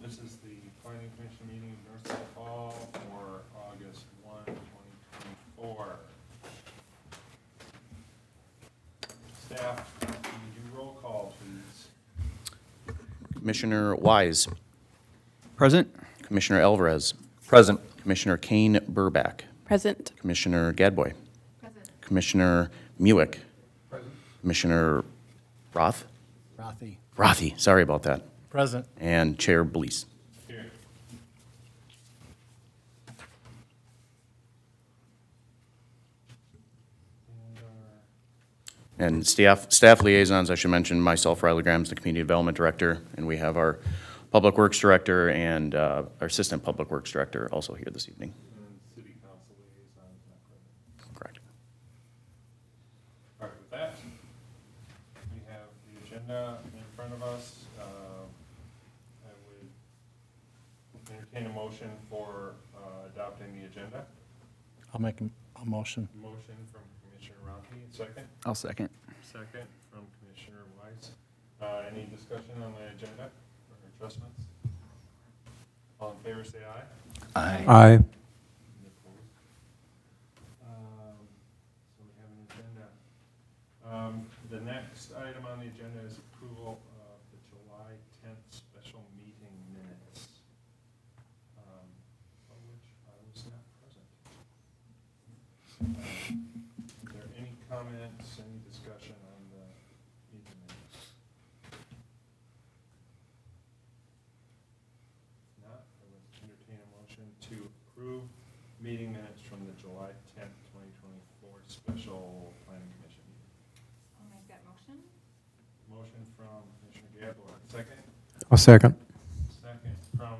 This is the Planning Commission meeting of North St. Paul for August 1, 2024. Staff, can you do roll call, please? Commissioner Wise, Present. Commissioner Alvarez, Present. Commissioner Kane-Burback, Present. Commissioner Gadbois, Present. Commissioner Muhic, Present. Commissioner Rathe, Rathe. Sorry about that, Present. and Chair Blees. Here. And staff liaisons, I should mention myself, Riley Graham's the Community Development Director, and we have our Public Works Director and our Assistant Public Works Director also here this evening. And City Council liaison is not present. Correct. All right, with that, we have the agenda in front of us. I would entertain a motion for adopting the agenda. I'll make a motion. Motion from Commissioner Rathe, second. I'll second. Second from Commissioner Wise. Any discussion on the agenda or adjustments? All in favor, say aye. Aye. Any opposed? So we have an agenda. The next item on the agenda is approval of the July 10th special meeting minutes, of which I was not present. Is there any comments, any discussion on the meeting minutes? If not, I would entertain a motion to approve meeting minutes from the July 10th, 2024 special planning commission meeting. I'll make that motion. Motion from Commissioner Gadbois, second. I'll second. Second from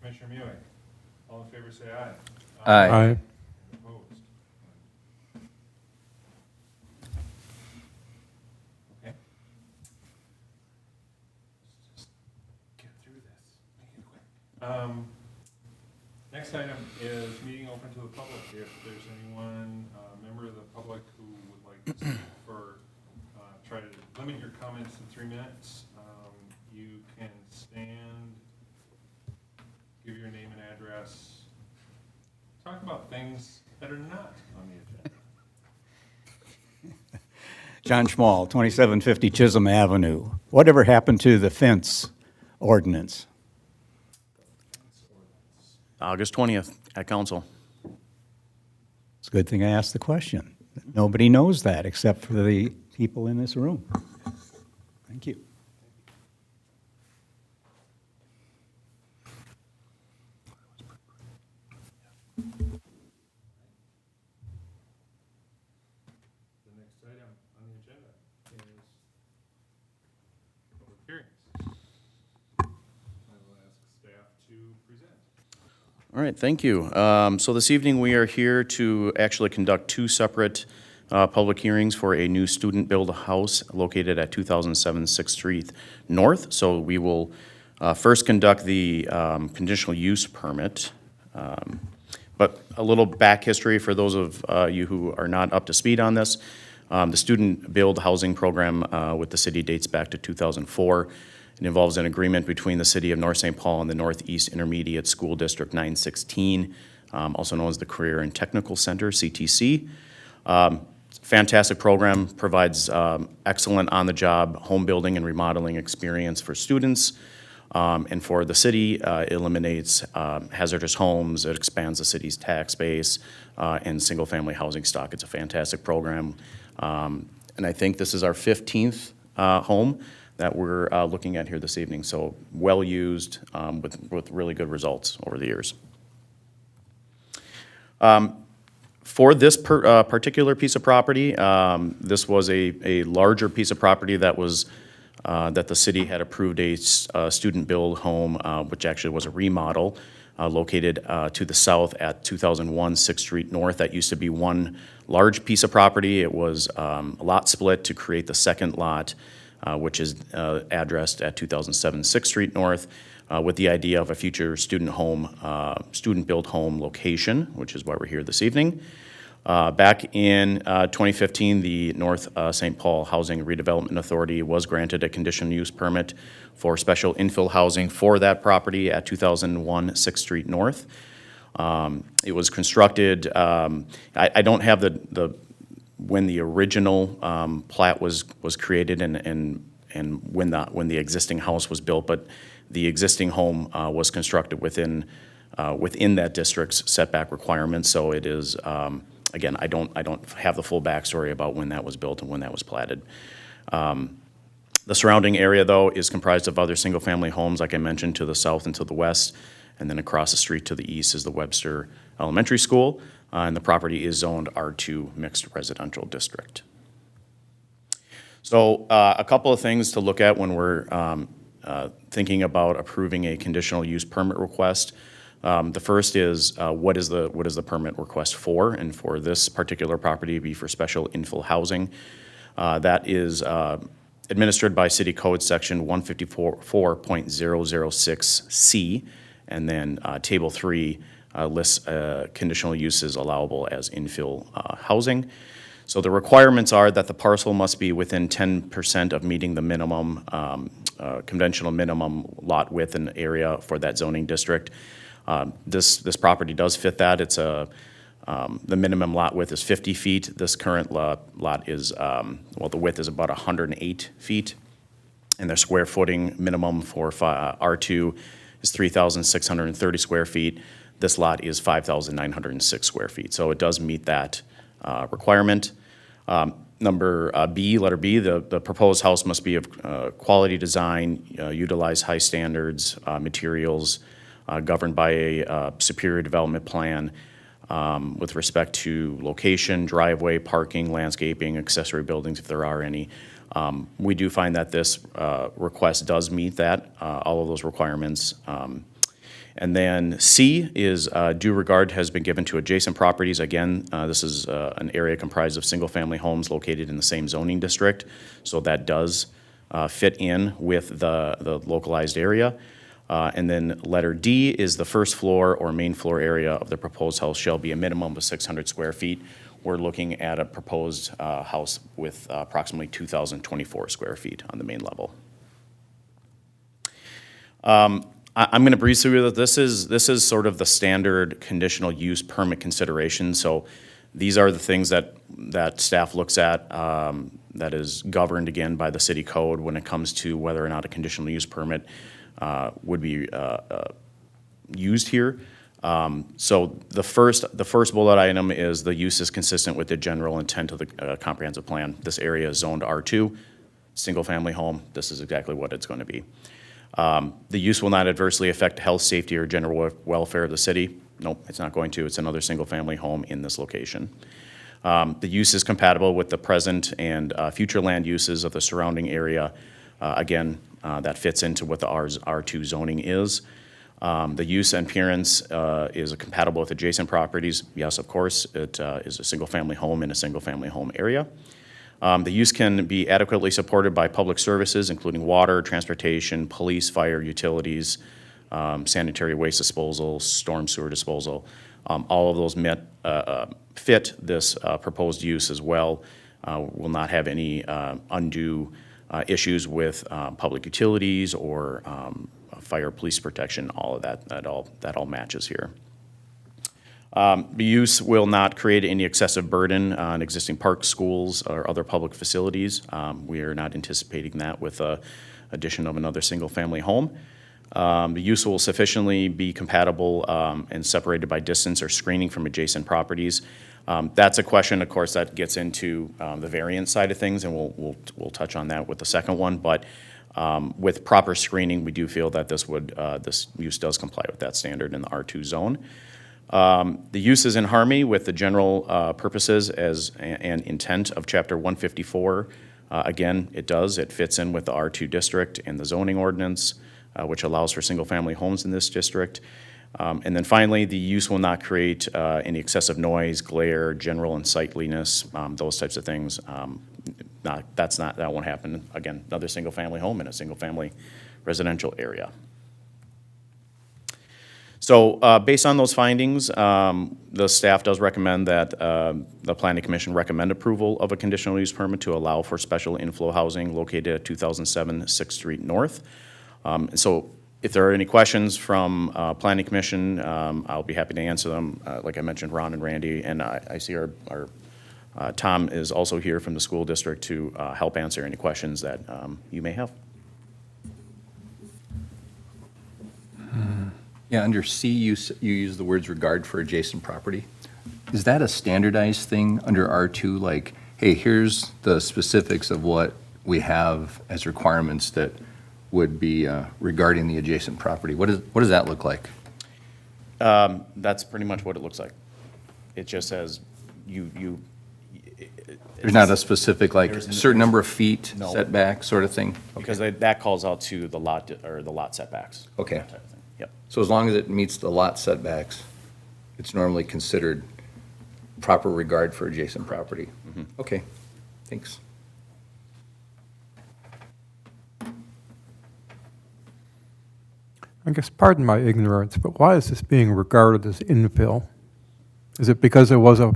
Commissioner Muhic. All in favor, say aye. Aye. Opposed? Okay. Let's just get through this. Make it quick. Next item is meeting open to the public. If there's anyone, member of the public who would like to speak for, try to limit your comments to 3 minutes. You can stand, give your name and address, talk about things that are not on the agenda. John Schmall, 2750 Chisholm Avenue. Whatever happened to the fence ordinance? August 20th at council. It's a good thing I asked the question. Nobody knows that except for the people in this room. Thank you. The next item on the agenda is public hearings. I will ask staff to present. All right, thank you. So this evening, we are here to actually conduct 2 separate public hearings for a new student-built house located at 2007 6th Street North. So we will first conduct the conditional use permit. But a little back history for those of you who are not up to speed on this. The student-built housing program with the city dates back to 2004. It involves an agreement between the City of North St. Paul and the Northeast Intermediate School District 916, also known as the Career and Technical Center, CTC. Fantastic program, provides excellent on-the-job home building and remodeling experience for students. And for the city, it eliminates hazardous homes, it expands the city's tax base, and single-family housing stock. It's a fantastic program. And I think this is our 15th home that we're looking at here this evening. So well used with really good results over the years. For this particular piece of property, this was a larger piece of property that was that the city had approved a student-built home, which actually was a remodel, located to the south at 2001 6th Street North. That used to be one large piece of property. It was a lot split to create the second lot, which is addressed at 2007 6th Street North, with the idea of a future student-built home location, which is why we're here this evening. Back in 2015, the North St. Paul Housing Redevelopment Authority was granted a conditional use permit for special infill housing for that property at 6th Street North. It was constructed, I don't have when the original plat was created and when the existing house was built, but the existing home was constructed within that district's setback requirements. So it is, again, I don't have the full backstory about when that was built and when that was platted. The surrounding area, though, is comprised of other single-family homes, like I mentioned, to the south and to the west, and then across the street to the east is the Webster Elementary School, and the property is zoned R2 Mixed Residential District. So a couple of things to look at when we're thinking about approving a conditional use permit request. The first is what is the permit request for? And for this particular property, it'd be for special infill housing. That is administered by City Code Section 154.006C, and then Table 3 lists conditional uses allowable as infill housing. So the requirements are that the parcel must be within 10% of meeting the minimum, conventional minimum lot width and area for that zoning district. This property does fit that. It's the minimum lot width is 50 feet. This current lot is, the width is about 108 feet. And the square footing minimum for R2 is 3,630 square feet. This lot is 5,906 square feet. So it does meet that requirement. Number B, letter B, the proposed house must be of quality design, utilize high standards, materials, governed by a superior development plan with respect to location, driveway, parking, landscaping, accessory buildings, if there are any. We do find that this request does meet that, all of those requirements. And then C is due regard has been given to adjacent properties. Again, this is an area comprised of single-family homes located in the same zoning district, so that does fit in with the localized area. And then letter D is the first floor or main floor area of the proposed house shall be a minimum of 600 square feet. We're looking at a proposed house with approximately 2,024 square feet on the main level. I'm going to breeze through that. This is sort of the standard conditional use permit consideration. So these are the things that staff looks at that is governed again by the city code when it comes to whether or not a conditional use permit would be used here. So the first bullet item is the use is consistent with the general intent of the comprehensive plan. This area is zoned R2, single family home. This is exactly what it's going to be. The use will not adversely affect health, safety, or general welfare of the city. Nope, it's not going to. It's another single-family home in this location. The use is compatible with the present and future land uses of the surrounding area. Again, that fits into what the R2 zoning is. The use and appearance is compatible with adjacent properties. Yes, of course, it is a single-family home in a single-family home area. The use can be adequately supported by public services, including water, transportation, police, fire, utilities, sanitary waste disposal, storm sewer disposal. All of those fit this proposed use as well. Will not have any undue issues with public utilities or fire, police protection. All of that all matches here. The use will not create any excessive burden on existing parks, schools, or other public facilities. We are not anticipating that with the addition of another single-family home. The use will sufficiently be compatible and separated by distance or screening from adjacent properties. That's a question, of course, that gets into the variance side of things, and we'll touch on that with the second one. But with proper screening, we do feel that this use does comply with that standard in the R2 zone. The use is in harmony with the general purposes and intent of Chapter 154. Again, it does. It fits in with the R2 district and the zoning ordinance, which allows for single-family homes in this district. And then finally, the use will not create any excessive noise, glare, general unsightliness, those types of things. That won't happen. Again, another single-family home in a single-family residential area. So based on those findings, the staff does recommend that the Planning Commission recommend approval of a conditional use permit to allow for special inflow housing located at 2007 6th Street North. And so if there are any questions from Planning Commission, I'll be happy to answer them. Like I mentioned, Ron and Randy, and I see our Tom is also here from the school district to help answer any questions that you may have. Yeah, under C, you use the words regard for adjacent property. Is that a standardized thing under R2? Like, hey, here's the specifics of what we have as requirements that would be regarding the adjacent property. What does that look like? That's pretty much what it looks like. It just says you. There's not a specific, like, There's certain number of feet No. setback sort of thing? Because that calls out to the lot, or the lot setbacks. Okay. that type of thing. Yep. So as long as it meets the lot setbacks, it's normally considered proper regard for adjacent property? Okay, thanks. I guess, pardon my ignorance, but why is this being regarded as infill? Is it because there was a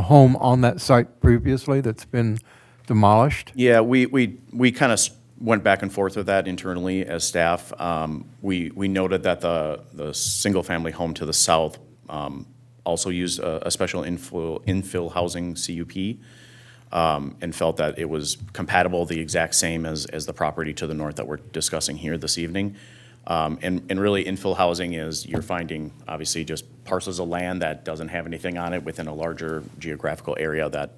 home on that site previously that's been demolished? Yeah, we kind of went back and forth with that internally as staff. We noted that the single-family home to the south also used a special infill housing CUP, and felt that it was compatible, the exact same as the property to the north that we're discussing here this evening. And really, infill housing is you're finding, obviously, just parcels of land that doesn't have anything on it within a larger geographical area that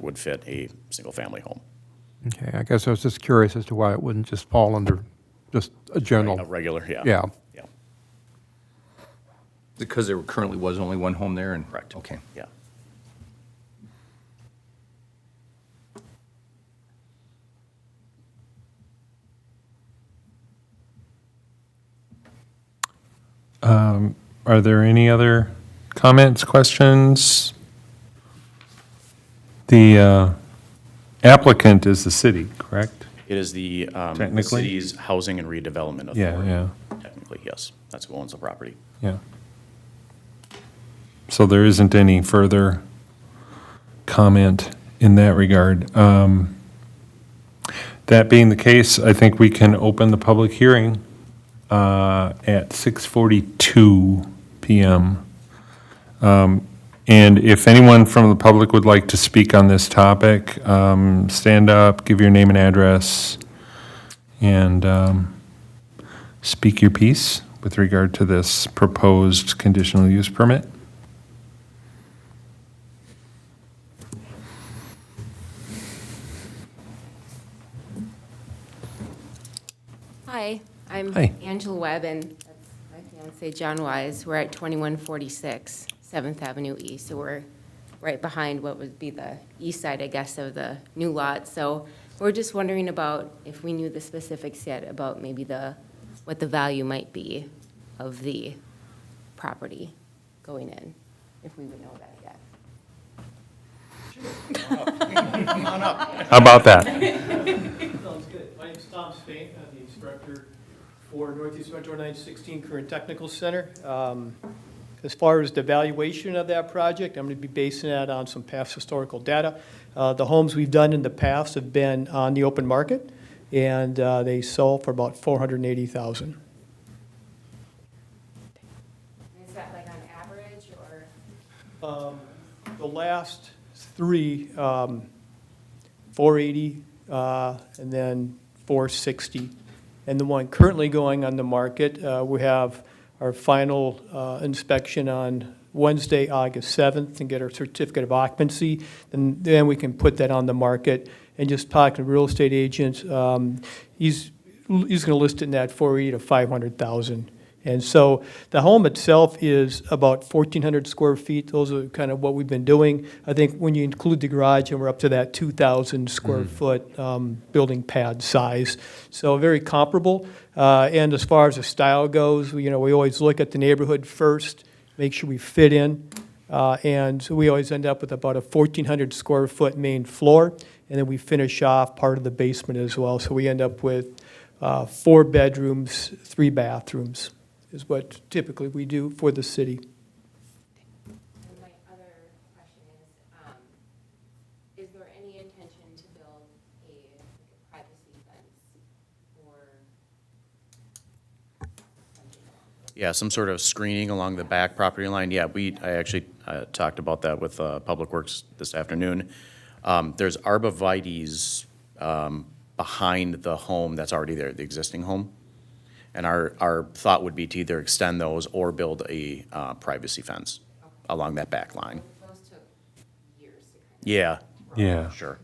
would fit a single-family home. Okay, I guess I was just curious as to why it wouldn't just fall under just a general. A regular, yeah. Yeah. Yeah, Because there currently was only one home there and? correct. Okay. Yeah. Are there any other comments, questions? The applicant is the city, correct? It is the Technically? city's housing and redevelopment authority. Yeah. Technically, yes. That's who owns the property. Yeah. So there isn't any further comment in that regard. That being the case, I think we can open the public hearing at 6:42 p.m. And if anyone from the public would like to speak on this topic, stand up, give your name and address, and speak your piece with regard to this proposed conditional use permit. Hi, I'm Hi. Angela Webb, and that's my fiance, John Wise. We're at 2146 7th Avenue East, so we're right behind what would be the east side, I guess, of the new lot. So we're just wondering about if we knew the specifics yet about maybe what the value might be of the property going in, if we would know that yet. How about that? Sounds good. My name's Tom Spain. I'm the instructor for Northeast Metro 916 Current Technical Center. As far as the valuation of that project, I'm going to be basing that on some past historical data. The homes we've done in the past have been on the open market, and they sold for about $480,000. Is that like on average, or? The last three, 480, and then 460. And the one currently going on the market, we have our final inspection on Wednesday, August 7th, and get our certificate of occupancy. And then we can put that on the market. And just talking to real estate agents, he's going to list it in that 480 to 500,000. And so the home itself is about 1,400 square feet. Those are kind of what we've been doing. I think when you include the garage, and we're up to that 2,000 square foot building pad size. So very comparable. And as far as the style goes, we always look at the neighborhood first, make sure we fit in. And so we always end up with about a 1,400 square foot main floor. And then we finish off part of the basement as well. So we end up with 4 bedrooms, 3 bathrooms. is what typically we do for the city. And my other question is there any intention to build a privacy fence or something? Yeah, some sort of screening along the back property line. Yeah, I actually talked about that with Public Works this afternoon. There's arborvitaes behind the home that's already there, the existing home. And our thought would be to either extend those or build a privacy fence along that back line. Those took years to kind Yeah, Yeah. sure.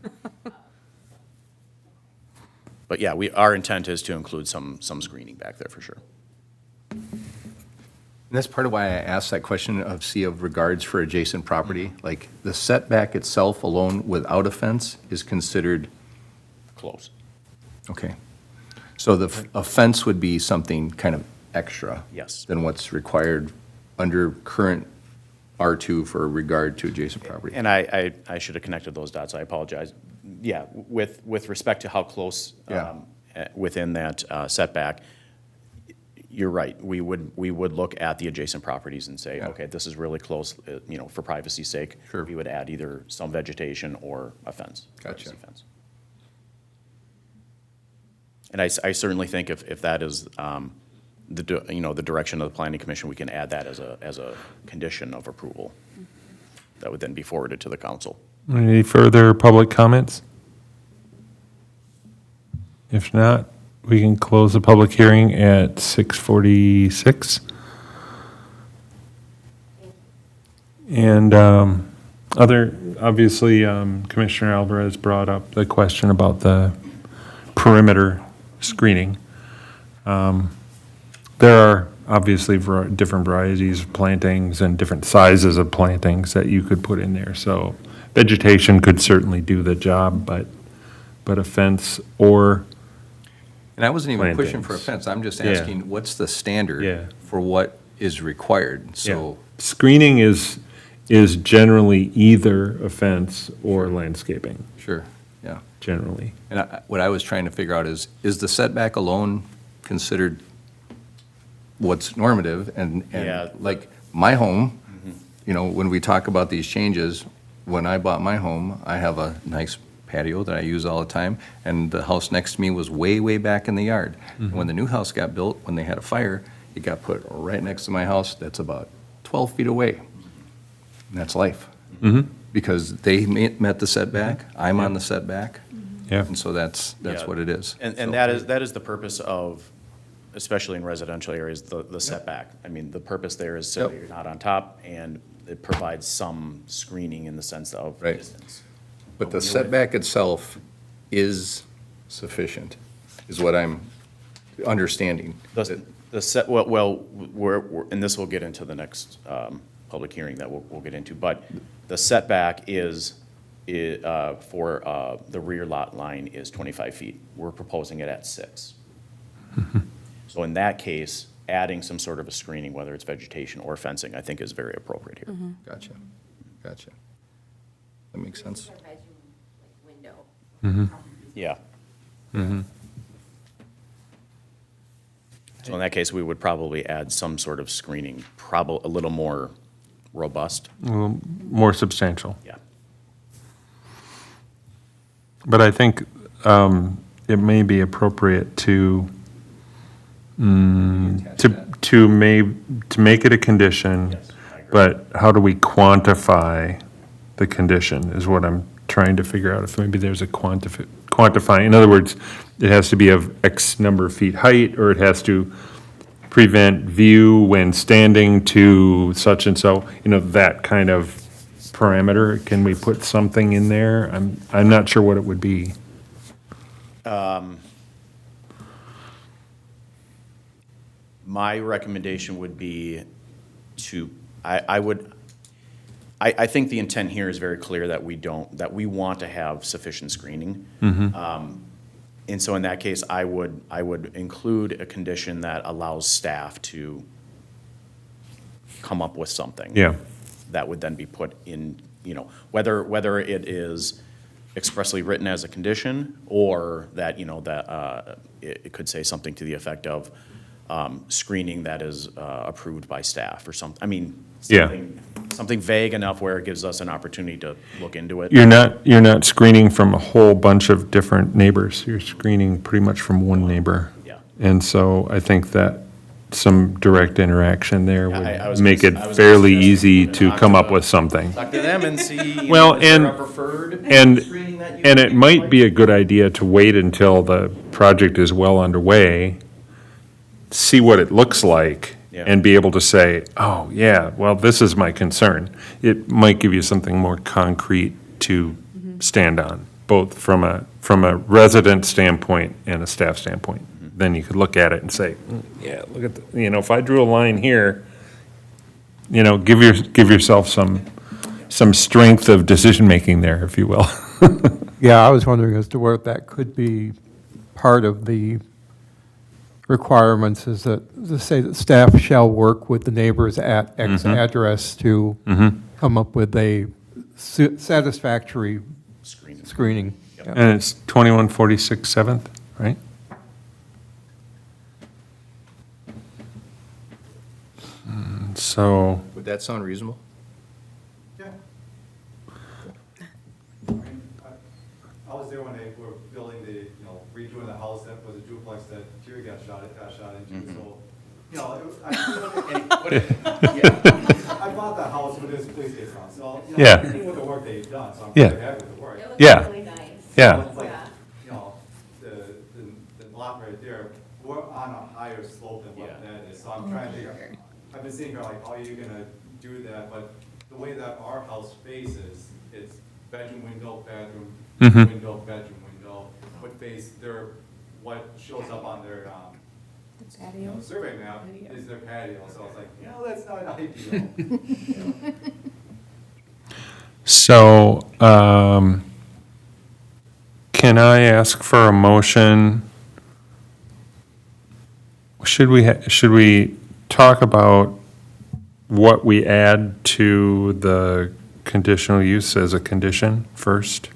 But yeah, our intent is to include some screening back there for sure. And that's part of why I asked that question of regards for adjacent property. Like, the setback itself alone without a fence is considered, Close. okay. So a fence would be something kind of extra. Yes. Than what's required under current R2 for regard to adjacent property. And I should have connected those dots, I apologize. Yeah, with respect to how close Yeah. within that setback, you're right. We would look at the adjacent properties and say, Yeah. okay, this is really close, for privacy's sake. Sure. We would add either some vegetation or a fence. Gotcha. privacy fence. And I certainly think if that is, the direction of the planning commission, we can add that as a condition of approval. That would then be forwarded to the council. Any further public comments? If not, we can close the public hearing at 6:46. And obviously, Commissioner Alvarez brought up the question about the perimeter screening. There are obviously different varieties of plantings and different sizes of plantings that you could put in there. So vegetation could certainly do the job, but a fence or, And I wasn't even pushing for a plantings. fence. I'm just Yeah. asking, what's the standard Yeah. for what is required? So, screening is generally either a fence or landscaping, sure, yeah. generally. And what I was trying to figure out is the setback alone considered what's normative? And Yeah. like, my home, when we talk about these changes, when I bought my home, I have a nice patio that I use all the time, and the house next to me was way, way back in the yard. And when the new house got built, when they had a fire, it got put right next to my house that's about 12 feet away. And that's life. Because they met the setback, I'm on the setback, Yeah. and so that's Yeah. what it is. And So- that is the purpose of, especially in residential areas, the setback. I mean, the purpose there is so Yep. you're not on top, and it provides some screening in the sense of Right. distance. But the setback itself is sufficient, is what I'm understanding. The set, well, and this will get into the next public hearing that we'll get into, but the setback is, for the rear lot line is 25 feet. We're proposing it at 6. So in that case, adding some sort of a screening, whether it's vegetation or fencing, I think is very appropriate here. Gotcha. That makes sense. Our bedroom, window. Yeah. So in that case, we would probably add some sort of screening, a little more robust. Well, more substantial. Yeah. But I think it may be appropriate to make it a condition, Yes, I agree. but how do we quantify the condition is what I'm trying to figure out. If maybe there's a quantifying, in other words, it has to be of X number of feet height, or it has to prevent view when standing to such and so, that kind of parameter. Can we put something in there? I'm not sure what it would be. My recommendation would be I think the intent here is very clear that we want to have sufficient screening. And so in that case, I would include a condition that allows staff to come up with something. Yeah. That would then be put in, whether it is expressly written as a condition, or that, it could say something to the effect of, screening that is approved by staff or something. I mean, Yeah. something vague enough where it gives us an opportunity to look into it. You're not screening from a whole bunch of different neighbors. You're screening pretty much from one neighbor. Yeah. And so I think that some direct interaction there Yeah, I would was make it gonna- I was fairly gonna suggest easy we to talk come to up the- with something. Talk to them and see, Well, is there and- a preferred And, screening that you and it think might like? be a good idea to wait until the project is well underway, see what it looks like, Yeah. and be able to say, oh, yeah, well, this is my concern. It might give you something more concrete to stand on, both from a resident standpoint and a staff standpoint. Then you could look at it and say, yeah, look at, if I drew a line here, give yourself some strength of decision-making there, if you will. Yeah, I was wondering as to where that could be part of the requirements, is that, to say that staff shall work with the neighbors at X address to come up with a satisfactory Screening. screening. Yeah. And it's 2146 7th, right? So, Would that sound reasonable? I was there when they were building redoing the house that was a duplex that Jerry got shot into, so, I bought the house when this police case on, so, Yeah. I'm happy with the work they've done, so I'm Yeah. very happy with the work. Yeah. yeah, So it's like, the lot right there, we're on a higher slope than what Yeah. that is, so I'm trying to figure, I've been sitting here like, how are you gonna do that, but the way that our house faces, it's bedroom window, bedroom, window, bedroom window, what face their, what shows up on their, survey map is their patio, so it's like, that's not ideal. so, can I ask for a motion? Should we talk about what we add to the conditional use as a condition first?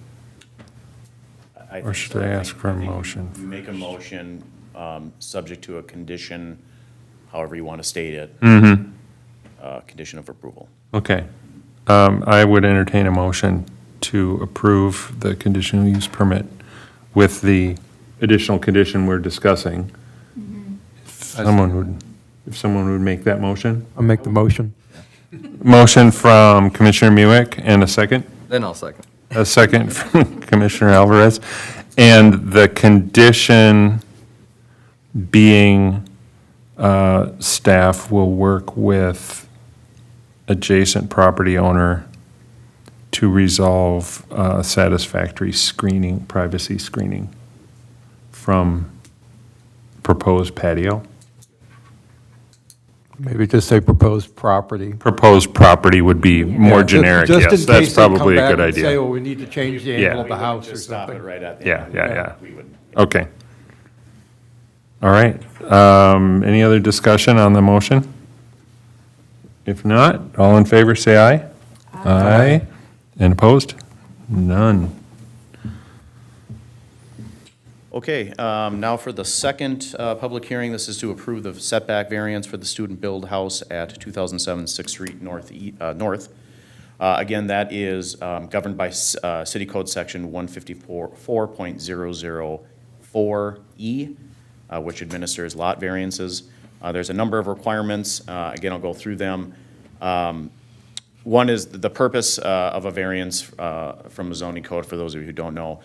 I Or think should so. I ask think- for a think motion? you Make a motion, subject to a condition, however you want to state it. Condition of approval. Okay. I would entertain a motion to approve the conditional use permit with the additional condition we're discussing. If someone would make that motion? I'll make the motion. Motion from Commissioner Muhic, and a second? Then I'll second. A second from Commissioner Alvarez. And the condition being, staff will work with adjacent property owner to resolve satisfactory screening, privacy screening from proposed patio. Maybe just say proposed property. Proposed property would be more Yeah, just- generic, just in yes, that's case they come probably a back good and Say, idea. oh, we need to change the Yeah. angle of We the would house or just stop it something. right at the Yeah, end. yeah. We would. Okay. All right, any other discussion on the motion? If not, all in favor, say aye. Aye. And opposed? None. Okay, now for the second public hearing, this is to approve the setback variance for the student-build house at 2007 6th Street North. Again, that is governed by City Code Section 154.004E, which administers lot variances. There's a number of requirements. Again, I'll go through them. One is the purpose of a variance from the zoning code, for those of you who don't know,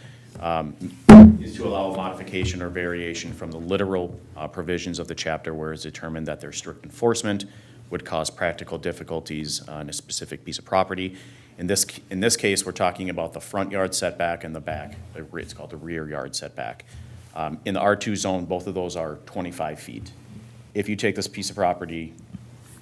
is to allow a modification or variation from the literal provisions of the chapter where it's determined that their strict enforcement would cause practical difficulties on a specific piece of property. In this case, we're talking about the front yard setback and the back. It's called the rear yard setback. In the R2 zone, both of those are 25 feet. If you take this piece of property,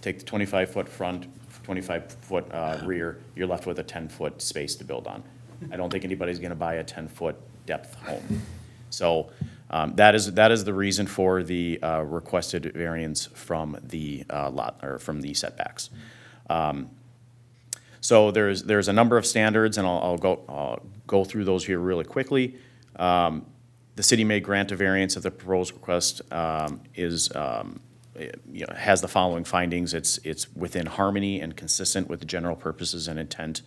take the 25-foot front, 25-foot rear, you're left with a 10-foot space to build on. I don't think anybody's going to buy a 10-foot depth home. So that is the reason for the requested variance from the lot, or from the setbacks. So there's a number of standards, and I'll go through those here really quickly. The city may grant a variance if the proposed request is has the following findings. It's within harmony and consistent with the general purposes and intent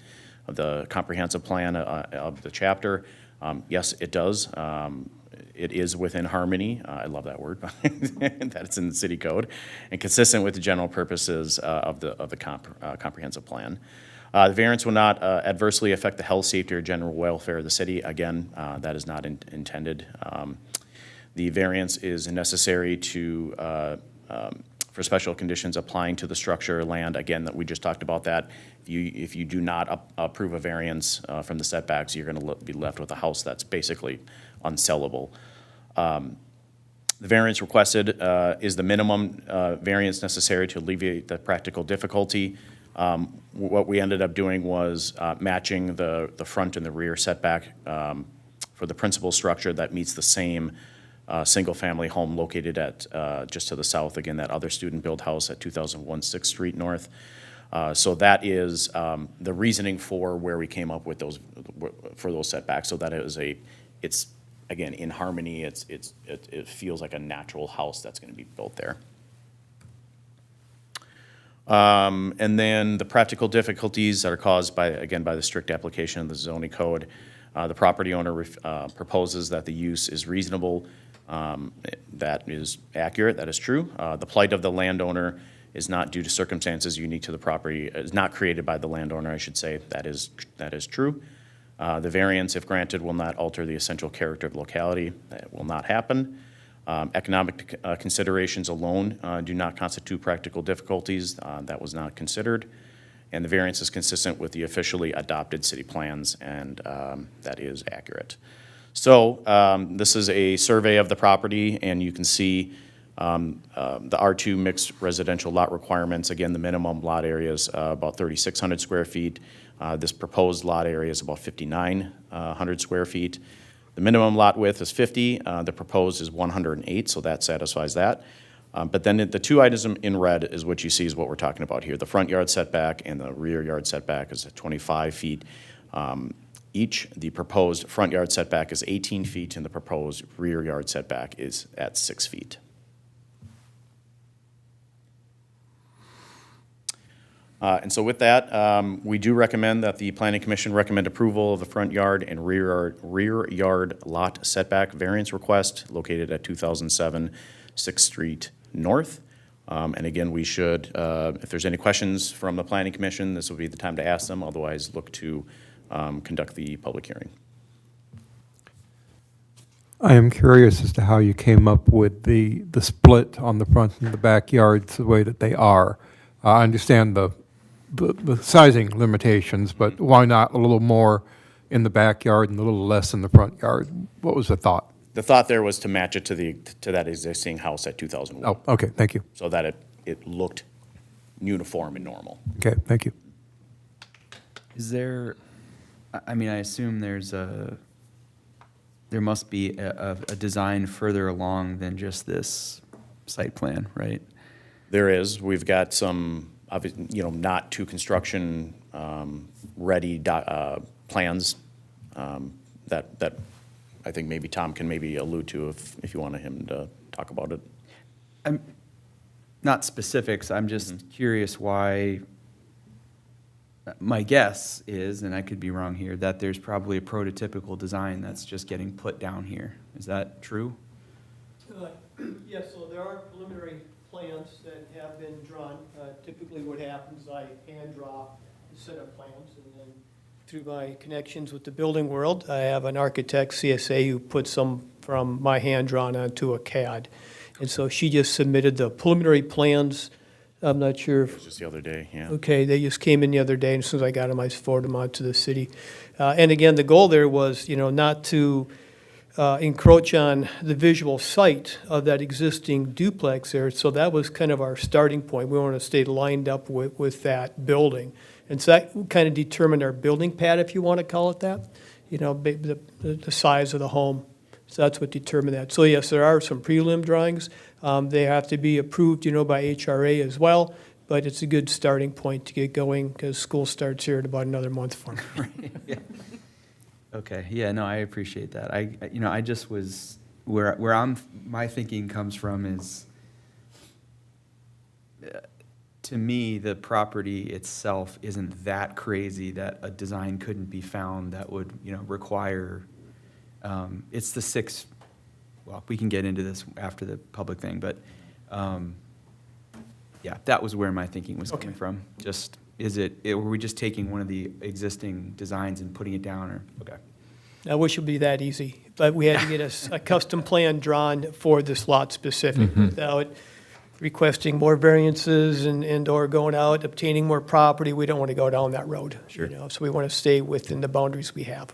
of the comprehensive plan of the chapter. Yes, it does. It is within harmony. I love that word. That's in the city code, and consistent with the general purposes of the comprehensive plan. The variance will not adversely affect the health, safety, or general welfare of the city. Again, that is not intended. The variance is necessary for special conditions applying to the structure or land. Again, that we just talked about that. If you do not approve a variance from the setbacks, you're going to be left with a house that's basically unsellable. The variance requested is the minimum variance necessary to alleviate the practical difficulty. What we ended up doing was matching the front and the rear setback for the principal structure that meets the same single-family home located at just to the south, again, that other student-built house at 2001 6th Street North. So that is the reasoning for where we came up with those setbacks. So that it's again in harmony. It feels like a natural house that's going to be built there. And then the practical difficulties that are caused by the strict application of the zoning code. The property owner proposes that the use is reasonable. That is accurate, that is true. The plight of the landowner is not due to circumstances unique to the property, is not created by the landowner, I should say. That is true. The variance, if granted, will not alter the essential character of the locality. That will not happen. Economic considerations alone do not constitute practical difficulties. That was not considered. And the variance is consistent with the officially adopted city plans, and that is accurate. So this is a survey of the property, and you can see the R2 mixed residential lot requirements. Again, the minimum lot area is about 3,600 square feet. This proposed lot area is about 5,900 square feet. The minimum lot width is 50. The proposed is 108, so that satisfies that. But then the two items in red is what you see is what we're talking about here. The front yard setback and the rear yard setback is at 25 feet each. The proposed front yard setback is 18 feet, and the proposed rear yard setback is at 6 feet. And so with that, we do recommend that the Planning Commission recommend approval of the front yard and rear yard lot setback variance request located at 2007 6th Street North. And again, we should, if there's any questions from the Planning Commission, this will be the time to ask them. Otherwise, look to conduct the public hearing. I am curious as to how you came up with the split on the front and the backyards the way that they are. I understand the sizing limitations, but why not a little more in the backyard and a little less in the front yard? What was the thought? The thought there was to match it to that existing house at 2001. Oh, okay, thank you. So that it looked uniform and normal. Okay, thank you. Is there, I mean, I assume there must be a design further along than just this site plan, right? There is. We've got some, not to construction ready plans that I think maybe Tom can maybe allude to if you wanted him to talk about it. I'm not specifics. I'm just curious why. My guess is, and I could be wrong here, that there's probably a prototypical design that's just getting put down here. Is that true? Yes, so there are preliminary plans that have been drawn. Typically what happens is I hand draw a set of plans, and then through my connections with the building world, I have an architect, CSA, who puts some from my hand drawn onto a CAD. And so she just submitted the preliminary plans. I'm not sure It if was just the other day, yeah. okay, they just came in the other day, and as soon as I got them, I forwarded them on to the city. And again, the goal there was, not to encroach on the visual site of that existing duplex there. So that was kind of our starting point. We wanted to stay lined up with that building. And so that kind of determined our building pad, if you want to call it that, the size of the home. So that's what determined that. So yes, there are some prelim drawings. They have to be approved, by HRA as well, but it's a good starting point to get going because school starts here in about another month for me. Yeah. Okay, yeah, no, I appreciate that. I just was, where my thinking comes from is, to me, the property itself isn't that crazy that a design couldn't be found that would, require, it's the six, well, we can get into this after the public thing, but, yeah, that was where my thinking was coming Okay. from. Just, were we just taking one of the existing designs and putting it down, or, okay. I wish it would be that easy, but we had to get a custom plan drawn for this lot specific without requesting more variances and/or going out, obtaining more property. We don't want to go down that road. Sure. So we want to stay within the boundaries we have.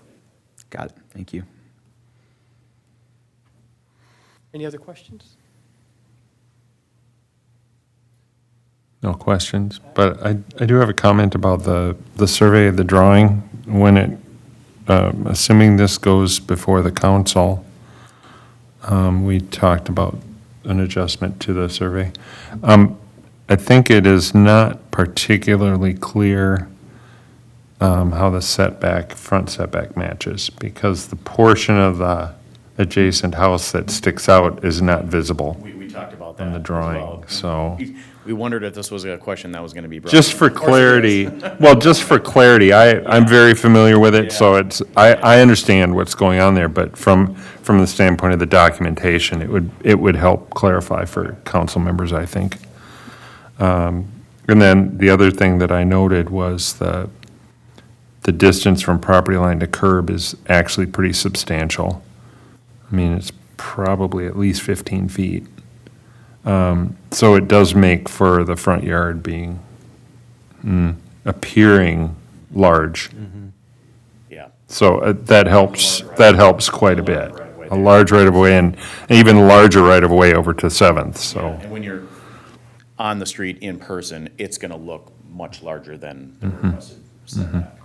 Got it, thank you. Any other questions? No questions, but I do have a comment about the survey of the drawing. When it, assuming this goes before the council, we talked about an adjustment to the survey. I think it is not particularly clear how the front setback matches, because the portion of the adjacent house that sticks out is not visible We talked about that on the as drawing, well. so. We wondered if this was a question that was going to be brought. Just for Of course it is. clarity, well, just for clarity, I'm very familiar with it, so I understand what's going on there, but from the standpoint of the documentation, it would help clarify for council members, I think. And then the other thing that I noted was the distance from property line to curb is actually pretty substantial. I mean, it's probably at least 15 feet. So it does make for the front yard being, appearing large. Yeah. So that helps quite a bit. A large right-of-way and even larger right-of-way over to Seventh, so. And when you're on the street in person, it's going to look much larger than the requested setback.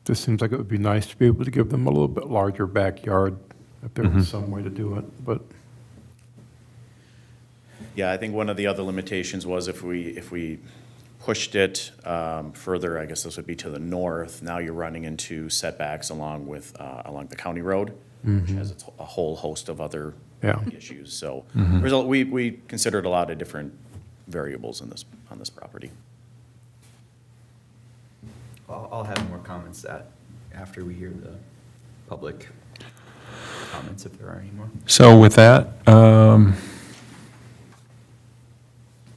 Just seems like it would be nice to be able to give them a little bit larger backyard if there was some way to do it, but Yeah, I think one of the other limitations was if we pushed it further, I guess this would be to the north, now you're running into setbacks along the county road, which has a whole host of other Yeah. issues. So we considered a lot of different variables on this property. I'll have more comments after we hear the public comments, if there are any more. So with that,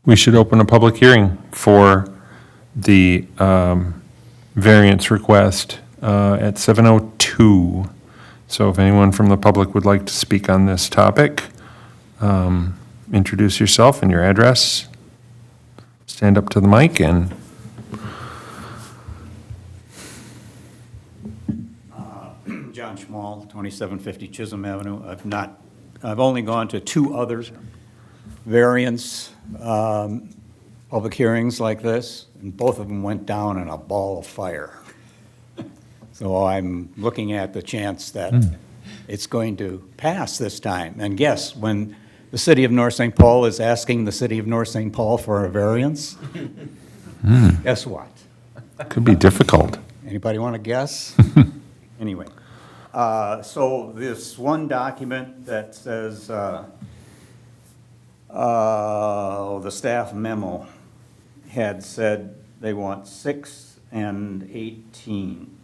we should open a public hearing for the variance request at 7:02. So if anyone from the public would like to speak on this topic, introduce yourself and your address, stand up to the mic, and John Schmall, 2750 Chisholm Avenue. I've only gone to two other variance public hearings like this, and both of them went down in a ball of fire. So I'm looking at the chance that it's going to pass this time. And guess, when the city of North St. Paul is asking the city of North St. Paul for a variance, guess what? could be difficult. Anybody want to guess? Anyway, so this one document that says, the staff memo had said they want 6 and 18.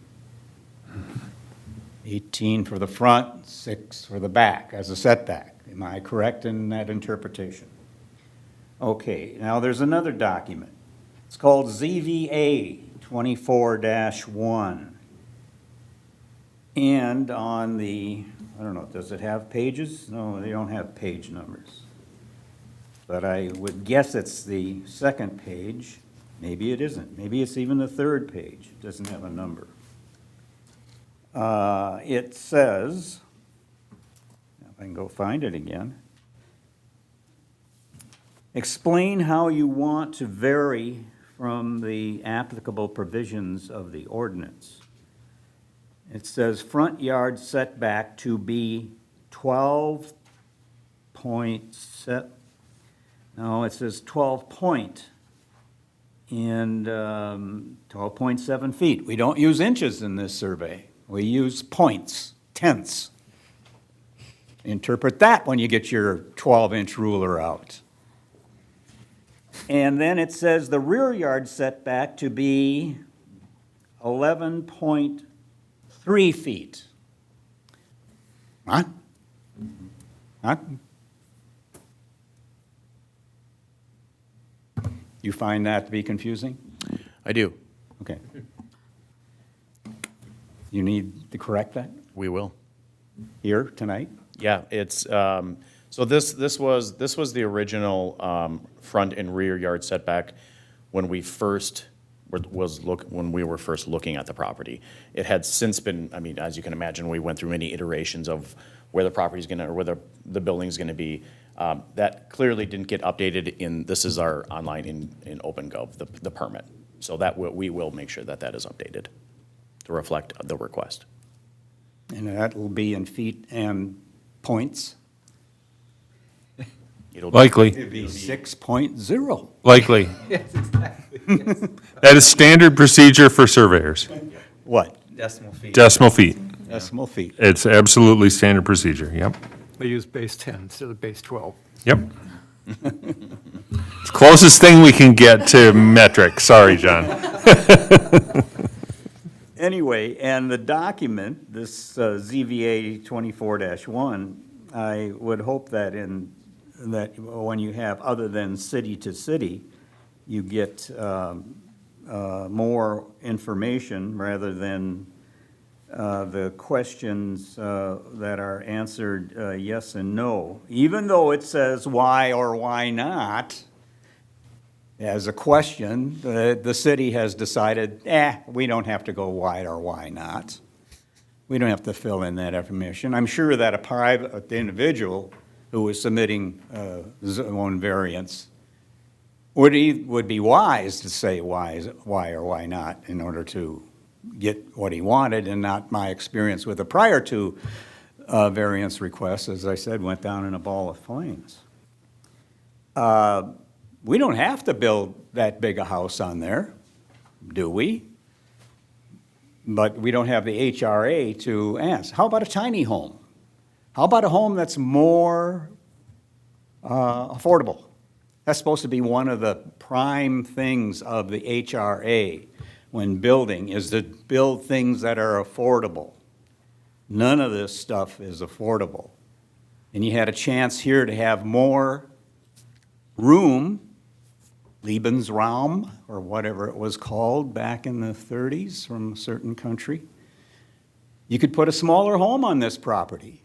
18 for the front, 6 for the back as a setback. Am I correct in that interpretation? Okay, now there's another document. It's called ZVA 24-1. And on the, I don't know, does it have pages? No, they don't have page numbers. But I would guess it's the second page. Maybe it isn't. Maybe it's even the third page. It doesn't have a number. It says, if I can go find it again, explain how you want to vary from the applicable provisions of the ordinance. It says front yard setback to be 12.7, no, it says 12 point and 12.7 feet. We don't use inches in this survey. We use points, tenths. Interpret that when you get your 12-inch ruler out. And then it says the rear yard setback to be 11.3 feet. Huh? Huh? You find that to be confusing? I do. Okay. You need to correct that We will. here tonight? Yeah, it's, so this was the original front and rear yard setback when we first when we were first looking at the property. It had since been, I mean, as you can imagine, we went through many iterations of where the property's gonna, or where the building's gonna be. That clearly didn't get updated this is our online in OpenGov, the permit. So that we will make sure that is updated to reflect the request. And that will be in feet and points? It'll Likely, It'd be 6.0. likely. That is standard procedure for surveyors, What? Decimal feet. decimal feet. Decimal feet. It's absolutely standard procedure, yep, They use base 10 instead of base 12. yep. It's closest thing we can get to metric, sorry, John. Anyway, and the document, this ZVA 24-1, I would hope that when you have other than city to city, you get more information rather than the questions that are answered yes and no. Even though it says why or why not, as a question, the city has decided, we don't have to go why or why not. We don't have to fill in that information. I'm sure that a private individual who is submitting his own variance would be wise to say why or why not in order to get what he wanted, and not my experience with the prior two variance requests, as I said, went down in a ball of flames. We don't have to build that big a house on there, do we? But we don't have the HRA to ask. How about a tiny home? How about a home that's more affordable? That's supposed to be one of the prime things of the HRA when building, is to build things that are affordable. None of this stuff is affordable. And you had a chance here to have more room, Lebensraum, or whatever it was called back in the 30s from a certain country. You could put a smaller home on this property.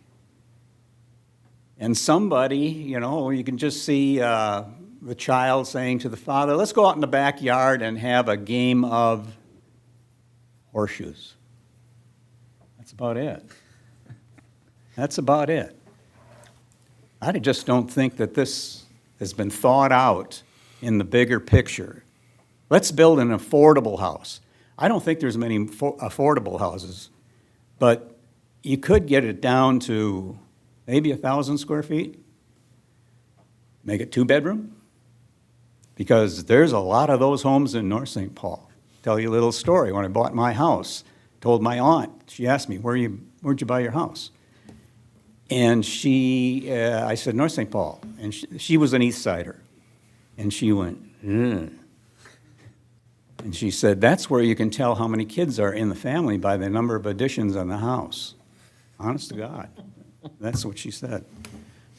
And somebody, you can just see the child saying to the father, let's go out in the backyard and have a game of horseshoes. That's about it. That's about it. I just don't think that this has been thought out in the bigger picture. Let's build an affordable house. I don't think there's many affordable houses, but you could get it down to maybe 1,000 square feet. Make it 2-bedroom. Because there's a lot of those homes in North St. Paul. Tell you a little story. When I bought my house, told my aunt, she asked me, where'd you buy your house? And I said, North St. Paul. And she was an East Sider. And she went, ugh. And she said, that's where you can tell how many kids are in the family by the number of additions on the house. Honest to God. That's what she said.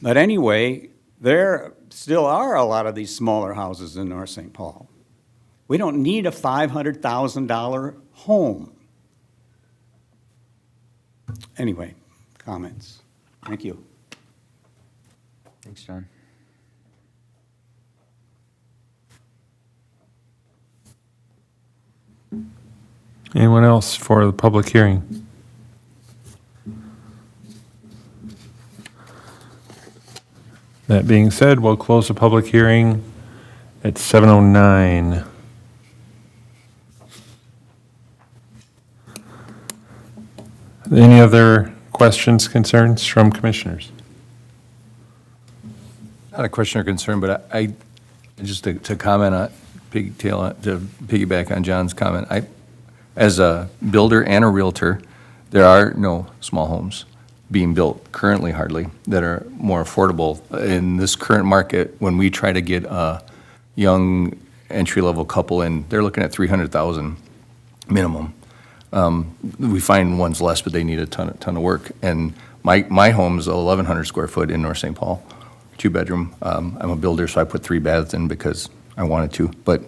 But anyway, there still are a lot of these smaller houses in North St. Paul. We don't need a $500,000 home. Anyway, comments. Thank you. Thanks, John. Anyone else for the public hearing? That being said, we'll close the public hearing at 7:09. Any other questions, concerns from commissioners? Not a question or concern, but I just to comment on, to piggyback on John's comment, as a builder and a realtor, there are no small homes. being built currently hardly that are more affordable. In this current market, when we try to get a young entry-level couple in, they're looking at 300,000 minimum. We find ones less, but they need a ton of work. And my home is 1,100 square foot in North St. Paul, 2-bedroom. I'm a builder, so I put 3 baths in because I wanted to, but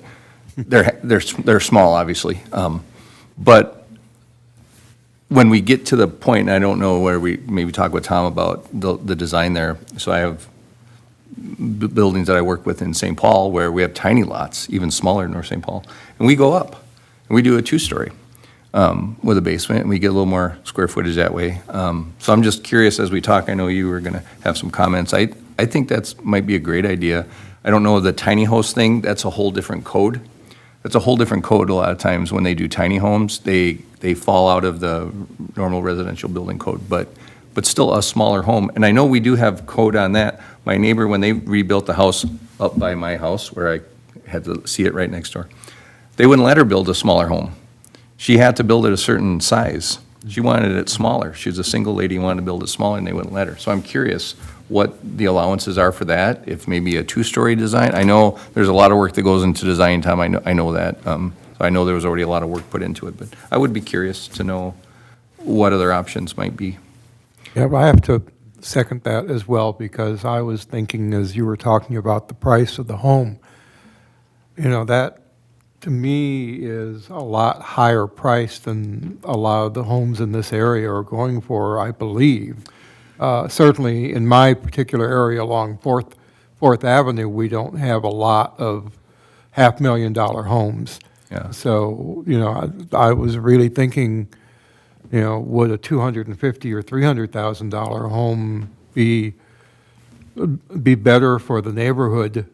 they're small, obviously. But when we get to the point, and I don't know where we maybe talk with Tom about the design there. So I have buildings that I work with in St. Paul where we have tiny lots, even smaller in North St. Paul. And we go up, and we do a 2-story with a basement, and we get a little more square footage that way. So I'm just curious as we talk, I know you were gonna have some comments. I think that's might be a great idea. I don't know the tiny house thing, that's a whole different code. That's a whole different code a lot of times when they do tiny homes. They fall out of the normal residential building code, but still a smaller home. And I know we do have code on that. My neighbor, when they rebuilt the house up by my house, where I had to see it right next door, they wouldn't let her build a smaller home. She had to build it a certain size. She wanted it smaller. She was a single lady, wanted to build it smaller, and they wouldn't let her. So I'm curious what the allowances are for that, if maybe a 2-story design. I know there's a lot of work that goes into design, Tom, I know that. So I know there was already a lot of work put into it, but I would be curious to know what other options might be. Yeah, I have to second that as well, because I was thinking as you were talking about the price of the home, that to me is a lot higher price than a lot of the homes in this area are going for, I believe. Certainly in my particular area along Fourth Avenue, we don't have a lot of $500,000 homes. Yeah. So, I was really thinking, would a $250,000 or $300,000 home be better for the neighborhood,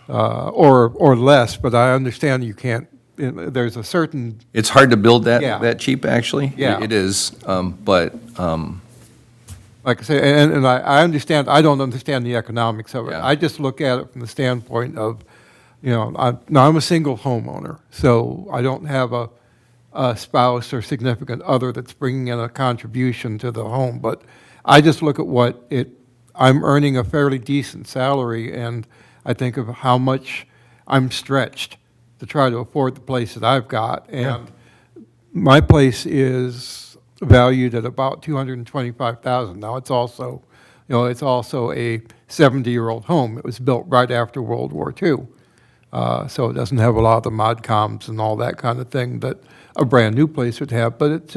or less? But I understand you can't. There's a certain. It's hard to build Yeah. that cheap, actually. Yeah. It is, but Like I say, and I understand, I don't understand the economics of it. Yeah. I just look at it from the standpoint of, I'm a single homeowner, so I don't have a spouse or significant other that's bringing in a contribution to the home. But I just look at I'm earning a fairly decent salary, and I think of how much I'm stretched to try to afford the place that I've got. And my place is valued at about $225,000. Now, it's also a 70-year-old home. It was built right after World War II. So it doesn't have a lot of the mod coms and all that kind of thing that a brand-new place would have. But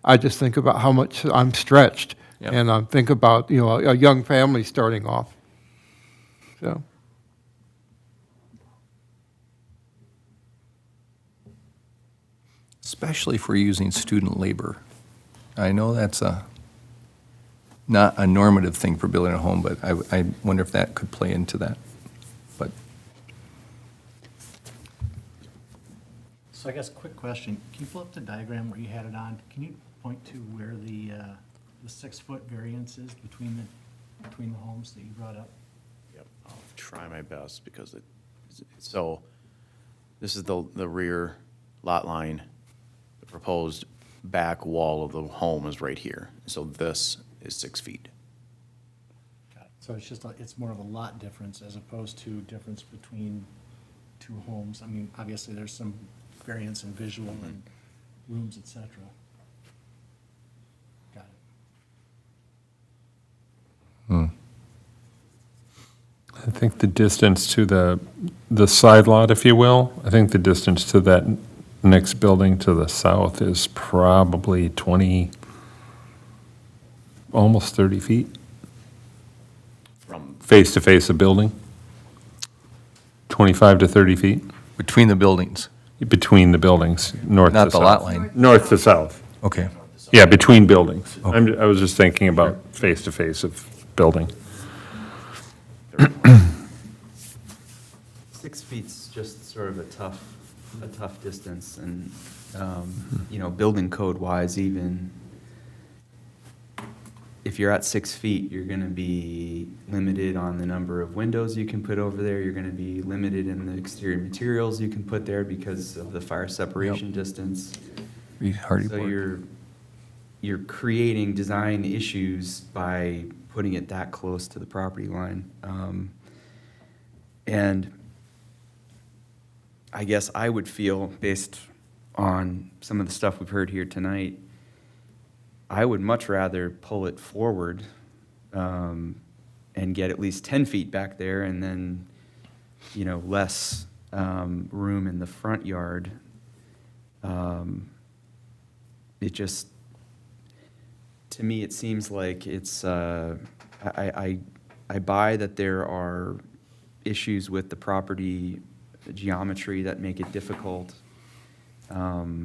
I just think about how much I'm stretched. Yep. And I think about, a young family starting off. So. especially if we're using student labor. I know that's not a normative thing for building a home, but I wonder if that could play into that. But So I guess, quick question, can you pull up the diagram where you had it on? Can you point to where the 6-foot variance is between the homes that you brought up? Yep, I'll try my best because so this is the rear lot line. The proposed back wall of the home is right here. So this is 6 feet. Got it. So it's more of a lot difference as opposed to difference between two homes. I mean, obviously, there's some variance in visual and rooms, et cetera. Got it. I think the distance to the side lot, if you will, I think the distance to that next building to the south is probably 20, almost 30 feet. From Face to face a building, 25 to 30 feet between the buildings, between the buildings, north to not south. the lot line. North to south. Okay. Yeah, between buildings. Oh. I was just thinking about face to face of building. 6 feet's just sort of a tough distance, and, building code wise, even if you're at 6 feet, you're gonna be limited on the number of windows you can put over there, you're gonna be limited in the exterior materials you can put there because of the fire separation distance. Hardy So board. you're, you're creating design issues by putting it that close to the property line. And I guess I would feel, based on some of the stuff we've heard here tonight, I would much rather pull it forward and get at least 10 feet back there, and then, you know, less room in the front yard. It just, to me, it seems like it's, I buy that there are issues with the property geometry that make it difficult. I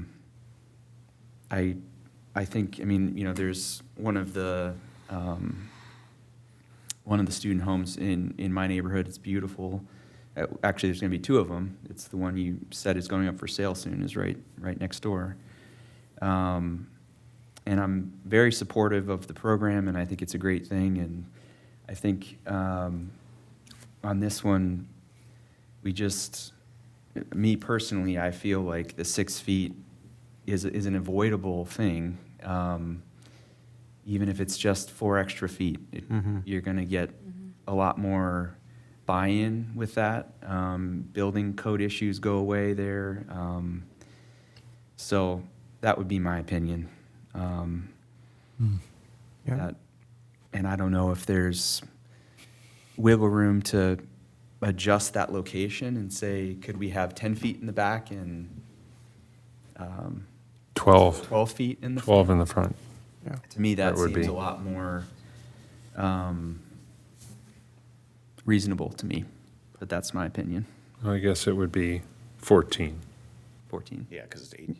think, I mean, you know, there's one of the student homes in my neighborhood. It's beautiful. Actually, there's going to be two of them. It's the one you said is going up for sale soon, is right next door. And I'm very supportive of the program, and I think it's a great thing. And I think on this one, me personally, I feel like the 6 feet is an avoidable thing. Even if it's just 4 extra feet, you're going to get a lot more buy-in with that. Building code issues go away there. So that would be my opinion. Yeah. And I don't know if there's wiggle room to adjust that location and say, could we have 10 feet in the back and 12 feet in the front? 12 in the front. To me, that would seems be- a lot more reasonable to me, but that's my opinion. I guess it would be 14. 14. Yeah, because it's 18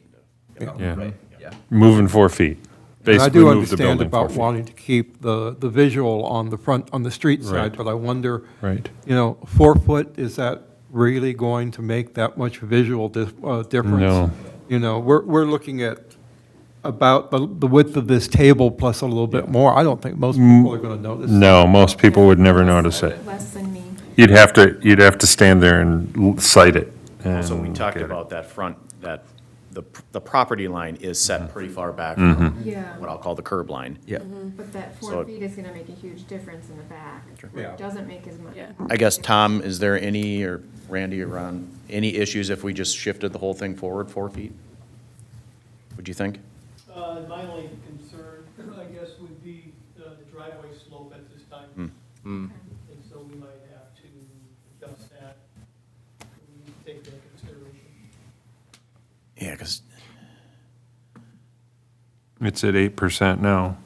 to. Yeah. Yeah. Moving 4 feet. And I Basically do move the understand building 4 about feet. wanting to keep the visual on the front, on the street Right. side, but I wonder, Right. you know, 4 foot, is that really going to make that much visual difference? No. You know, we're looking at about the width of this table plus a little bit more. I don't think most people are going to notice. No, most people would never notice it. Less than me. You'd have to stand there and sight it. So we and talked get it. about that front, that the property line is set pretty far back Mm-hmm. from Yeah. what I'll call the curb line. Yeah. But that So- 4 feet is gonna make a huge difference in the back. Where Yeah. it doesn't make as much. I guess, Tom, is there any, or Randy or Ron, any issues if we just shifted the whole thing forward 4 feet? Would you think? My only concern, I guess, would be the driveway slope at this time. And so we might have to adjust that. We need to take that into consideration. Yeah, because, It's at 8% now.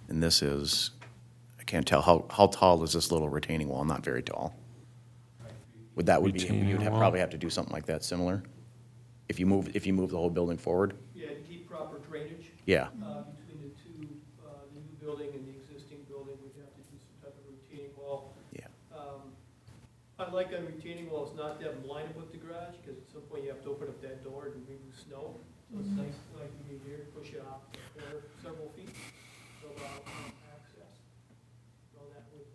and this is, I can't tell, how tall is this little retaining wall? Not very tall. Would be, Retaining you'd wall? probably have to do something like that similar? If you move the whole building forward? Yeah, to keep proper drainage Yeah. between the two, the new building and the existing building, we'd have to do some type of retaining wall. Yeah. I like on retaining walls not to have them line up with the garage, because at some point you have to open up that door and remove snow. So it's nice, like you do here, push it off for several feet, to allow access. So that would,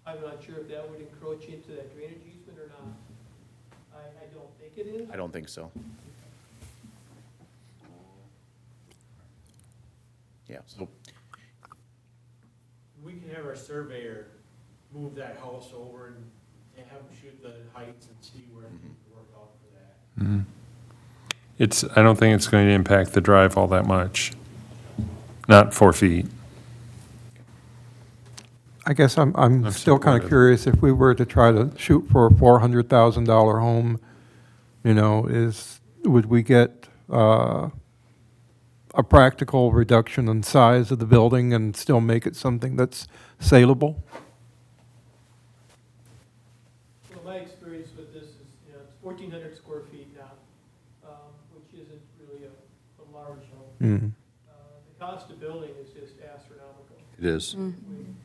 I'm not sure if that would encroach into that drainage easement or not. I don't think it is. I don't think so. Yeah, so, We can have our surveyor move that house over and have him shoot the heights and see where it can work out for that. I don't think it's going to impact the drive all that much. Not 4 feet. I guess I'm still kind of supportive. curious, if we were to try to shoot for a $400,000 home, you know, would we get a practical reduction in size of the building and still make it something that's saleable? Well, my experience with this is, you know, it's 1,400 square feet now, which isn't really a large home. Mm, The cost of building is just astronomical. It is. With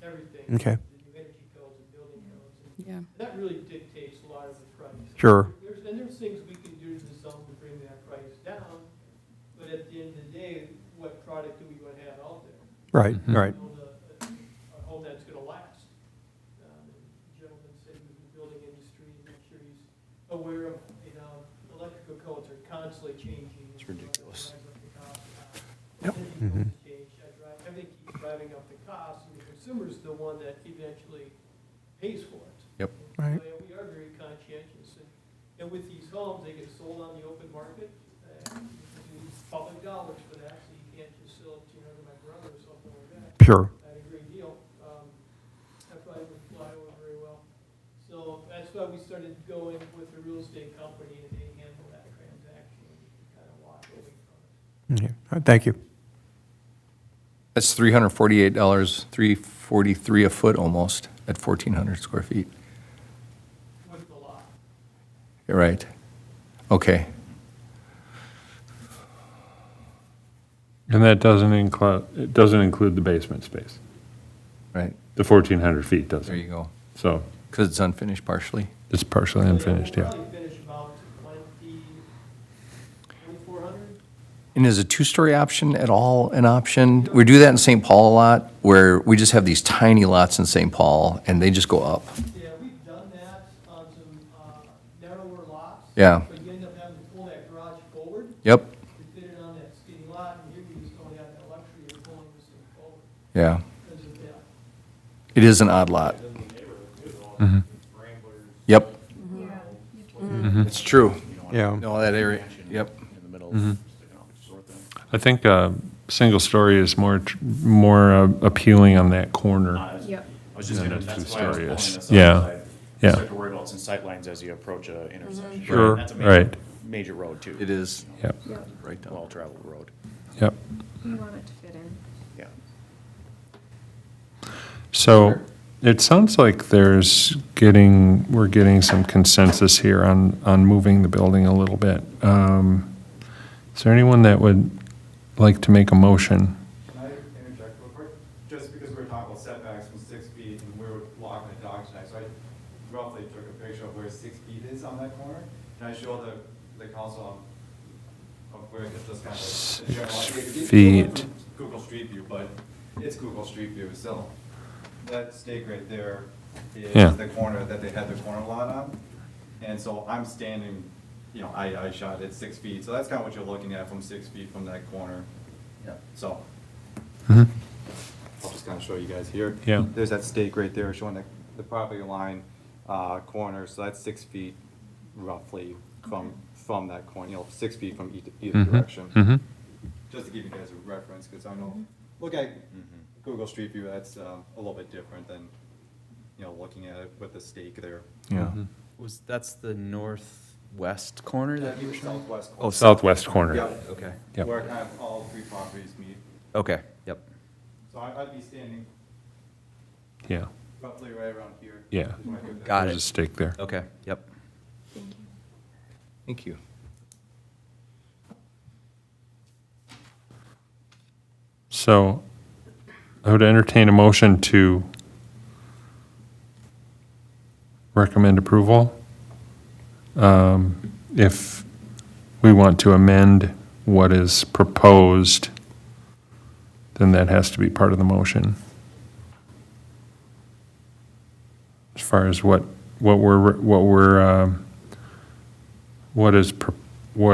everything. Okay. The new energy codes and building codes. And Yeah. that really dictates a lot of the price. Sure. There's things we can do to the zone to bring that price down, but at the end of the day, what product do we want to have out there? Right, right. You know, a home that's going to last. The gentleman said he was in the building industry, and I'm sure he's aware of, you know, electrical codes are constantly changing. It's ridiculous. Yep. don't change that drive. Everything keeps driving up the cost, and the consumer's the one that eventually pays for it. Yep. Right. So, yeah, we are very conscientious, and with these homes, they get sold on the open market. You use public dollars for that, so you can't just sell it, to my brother or something like that. Sure. At a great deal. That probably wouldn't fly over very well. So that's why we started going with the real estate company, and they handle that transaction, and you can kind of walk away from it. Okay. All right, thank you. That's $348, $343 a foot almost at 1,400 square feet. With the lot. You're right. Okay. And that it doesn't include the basement space. Right. The 1,400 feet There doesn't. you go. So Because it's unfinished partially. it's partially unfinished, We'll yeah. probably finish about 2,400. And is a two-story option at all an option? We do that in St. Paul a lot, where we just have these tiny lots in St. Paul, and they just go up. Yeah, we've done that on some narrower lots. Yeah. But you end up having to pull that garage forward. Yep, To fit it on that skinny lot, and here we just don't have that luxury of pulling this thing forward yeah. because of that. It is an odd lot. Mhm. Yep, Yeah. it's true. Yeah. No, that area, yep. In the middle. Mhm. Sort of thing. I think single story is more appealing on that corner. Yep. I was just Yeah, gonna, that's that's why I was pulling two-story this is- up. yeah, 'Cause I yeah. start to worry about some sightlines as you approach a intersection. Sure, That's a major- right. Major road too. It is, Yep, Yep. right down. Well-traveled road. yep. You want it to fit in. Yeah. So it sounds like we're getting some consensus here on moving the building a little bit. Is there anyone that would like to make a motion? Can I interject real quick? Just because we were talking about setbacks from 6 feet and we were walking the dog tonight, so I roughly took a picture of where 6 feet is on that corner. Can I show the council of where it's just kind of the general idea? 'Cause you can look Feet. from Google Street View, but it's Google Street View still. That stake right there Yeah. is the corner that they had the corner lot on. And so I'm standing, I shot it 6 feet, so that's kind of what you're looking at from 6 feet from that corner. Yeah. So. Mhm. I'll just kind of show you guys here. Yeah. There's that stake right there showing the property line corner, so that's 6 feet roughly from that corner, 6 feet from either Mhm, direction. mhm. Just to give you guys a reference, because I know, look at Google Street View, that's a little bit different than, looking at it with the stake there. Yeah. That's the northwest corner that you were showing? Southwest Oh, corner. Southwest corner. Yeah. Okay. Yep. Where kind of all three properties meet. Okay, yep. So I'd be standing Yeah, roughly right around here. yeah. is when I put that. Got There's it. a stake there. Okay, yep. Thank you. Thank you. So I would entertain a motion to recommend approval. If we want to amend what is proposed, then that has to be part of the motion. As far as what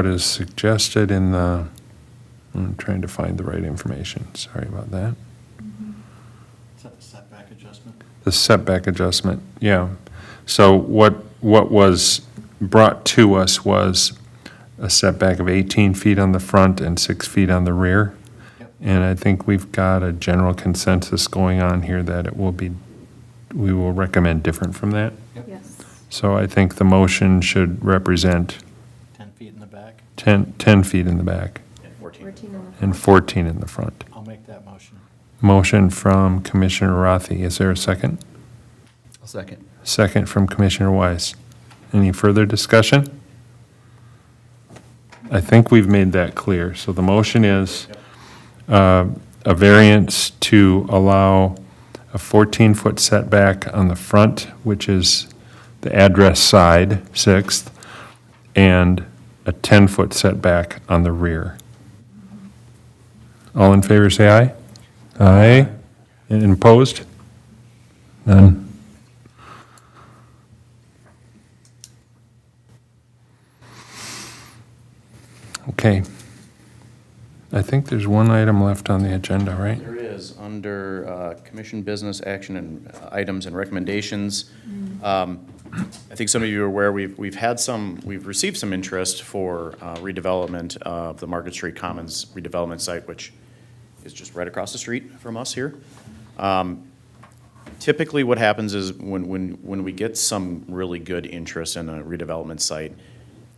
is suggested in the, I'm trying to find the right information, sorry about that. Is that the setback adjustment? The setback adjustment, yeah. So what was brought to us was a setback of 18 feet on the front and 6 feet on the rear. Yep. And I think we've got a general consensus going on here that we will recommend different from that. Yes. So I think the motion should represent 10 feet in the back? 10 feet in the back And 14. 14 on the and 14 in the front. I'll make that motion. Motion from Commissioner Rathe. Is there a second? I'll second. Second from Commissioner Weiss. Any further discussion? I think we've made that clear. So the motion is a variance to allow a 14-foot setback on the front, which is the address side, 6th, and a 10-foot setback on the rear. All in favor, say aye. Aye. And opposed? None. Okay. I think there's one item left on the agenda, right? There is, under commission business action and items and recommendations. I think some of you are aware, we've received some interest for redevelopment of the Market Street Commons redevelopment site, which is just right across the street from us here. Typically, what happens is when we get some really good interest in a redevelopment site,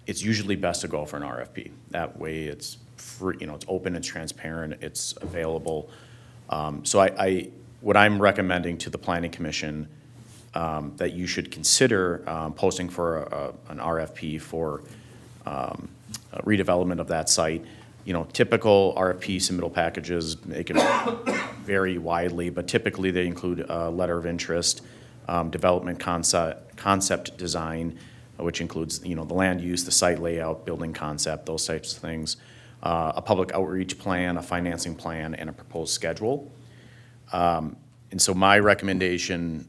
it's usually best to go for an RFP. That way, it's free, it's open, it's transparent, it's available. So what I'm recommending to the Planning Commission, that you should consider posting for an RFP for redevelopment of that site. Typical RFP submittal packages, they can vary widely, but typically they include a letter of interest, development concept design, which includes, the land use, the site layout, building concept, those types of things, a public outreach plan, a financing plan, and a proposed schedule. And so my recommendation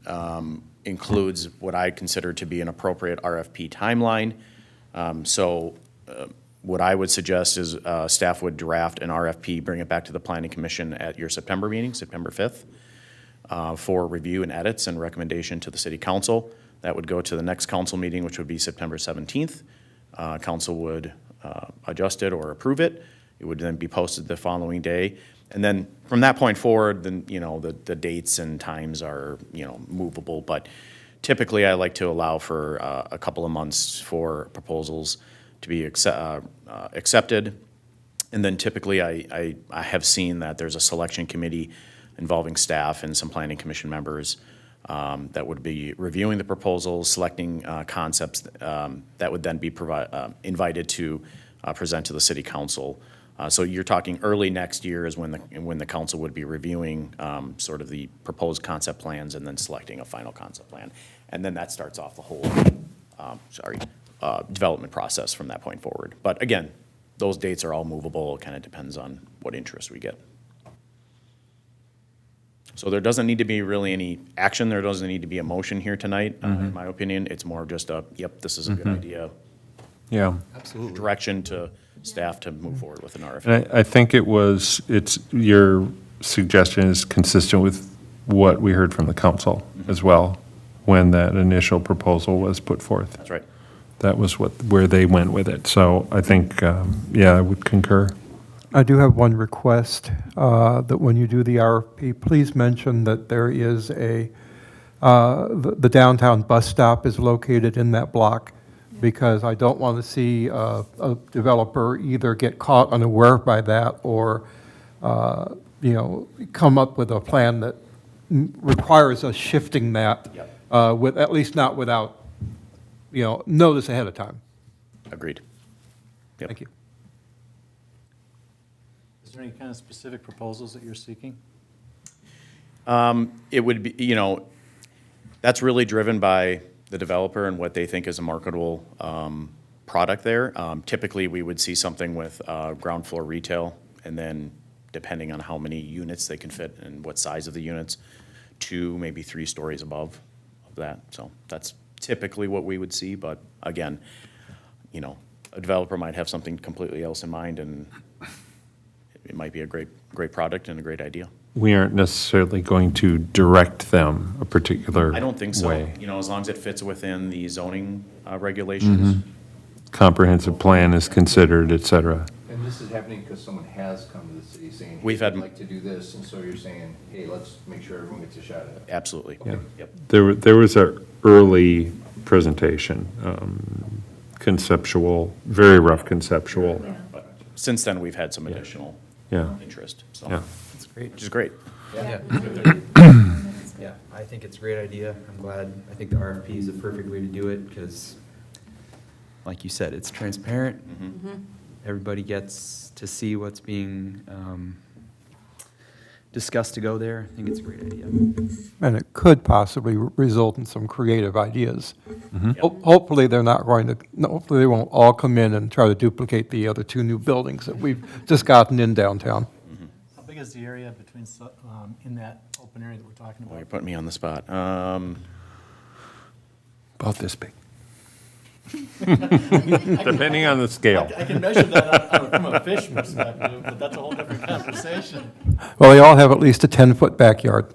includes what I consider to be an appropriate RFP timeline. What I would suggest is staff would draft an RFP, bring it back to the Planning Commission at your September meeting, September 5th, for review and edits and recommendation to the City Council. That would go to the next council meeting, which would be September 17th. Council would adjust it or approve it. It would then be posted the following day. And then from that point forward, then, the dates and times are, movable. But typically, I like to allow for a couple of months for proposals to be accepted. And then typically, I have seen that there's a selection committee involving staff and some planning commission members that would be reviewing the proposals, selecting concepts that would then be invited to present to the City Council. So you're talking early next year is when the council would be reviewing sort of the proposed concept plans and then selecting a final concept plan. And then that starts off the whole, development process from that point forward. But again, those dates are all movable. It kind of depends on what interest we get. So there doesn't need to be really any action. There doesn't need to be a motion here tonight, in my opinion. It's more of just yep, this is a good idea. Yeah. Absolutely. Direction to staff to move forward with an RFP. And I think your suggestion is consistent with what we heard from the council as well, when that initial proposal was put forth. That's right. That was where they went with it. So I think, I would concur. I do have one request, that when you do the RFP, please mention that there is the downtown bus stop is located in that block, because I don't want to see a developer either get caught unaware by that or, come up with a plan that requires us shifting that, with, at least not without, notice ahead of time. Agreed. Yep. Thank you. Is there any kind of specific proposals that you're seeking? It would be, that's really driven by the developer and what they think is a marketable product there. Typically, we would see something with ground floor retail, and then depending on how many units they can fit and what size of the units, 2, maybe 3 stories above that. So that's typically what we would see, but again, a developer might have something completely else in mind, and it might be a great product and a great idea. We aren't necessarily going to direct them a particular way. I don't think so. As long as it fits within the zoning regulations. Comprehensive plan is considered, et cetera. And this is happening because someone has come to the city saying, hey, We've had- I'd like to do this, and so you're saying, hey, let's make sure everyone gets a shot at it. Absolutely. Yeah. Yep. There was an early presentation, conceptual, very rough conceptual. But since then, we've had some additional Yeah. interest, so, Yeah. That's great. which is great. Yeah. Yeah, I think it's a great idea. I'm glad. I think the RFP is a perfect way to do it because, like you said, it's transparent. Everybody gets to see what's being discussed to go there. I think it's a great idea. And it could possibly result in some creative ideas. Hopefully, they're not going to, hopefully they won't all come in and try to duplicate the other 2 new buildings that we've just gotten in downtown. How big is the area between, in that open area that we're talking Well, you're about? putting me on the spot. About this big. Depending on the scale. I can measure that from a fish perspective, but that's a whole different conversation. Well, they all have at least a 10-foot backyard.